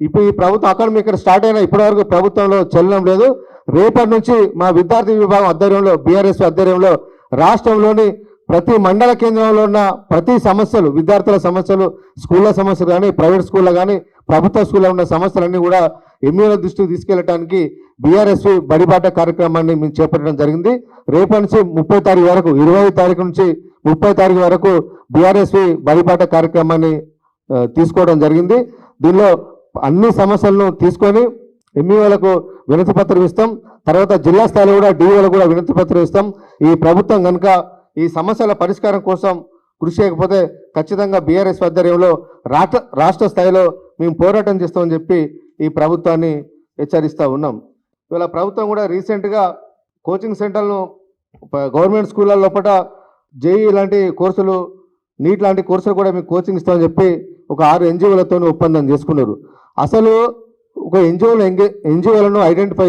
ఇప్పుడు ఈ ప్రభుత్వం అకాడమిక్ ఇయర్ స్టార్ట్ అయినా ఇప్పటివరకు ప్రభుత్వంలో చెల్లడం లేదు. రేపటి నుంచి మా విద్యార్థి విభాగం ఆధ్వర్యంలో బీఆర్ఎస్ ఆధ్వర్యంలో రాష్ట్రంలోని ప్రతి మండల కేంద్రంలో ఉన్న ప్రతి సమస్యలు, విద్యార్థుల సమస్యలు, స్కూళ్ళ సమస్యలు కానీ, ప్రైవేట్ స్కూళ్ళ కానీ, ప్రభుత్వ స్కూల్లో ఉన్న సమస్యలన్నీ కూడా ఎంఈఓల దృష్టికి తీసుకెళ్లడానికి బీఆర్ఎస్ బడిబాట కార్యక్రమాన్ని మేము చేపట్టడం జరిగింది. రేపటి నుంచి 30 తారీఖు వరకు, 20 తారీఖు నుంచి 30 తారీఖు వరకు బీఆర్ఎస్ బడిబాట కార్యక్రమాన్ని తీసుకోవడం జరిగింది. దీనిలో అన్ని సమస్యలను తీసుకొని ఎంఈఓలకు వినతి పత్రం ఇస్తాం. తర్వాత జిల్లా స్థాయిలో కూడా డిఓలకు కూడా వినతి పత్రం ఇస్తాం. ఈ ప్రభుత్వం కనుక ఈ సమస్యల పరిష్కారం కోసం కృషి చేయకపోతే ఖచ్చితంగా బీఆర్ఎస్ ఆధ్వర్యంలో రాష్ట్ర స్థాయిలో మేము పోరాటం చేస్తామని చెప్పి ఈ ప్రభుత్వాన్ని హెచ్చరిస్తూ ఉన్నాం. ఇవాళ ప్రభుత్వం కూడా రీసెంట్గా కోచింగ్ సెంటర్లను గవర్నమెంట్ స్కూళ్ళ లోపల జేఈ లాంటి కోర్సులు, నీట్ లాంటి కోర్సులు కూడా మీకు కోచింగ్ ఇస్తామని చెప్పి ఒక 6 ఎన్జిఓలతో ఒప్పందం చేసుకున్నారు. అసలు ఒక ఎన్జిఓలను ఐడెంటిఫై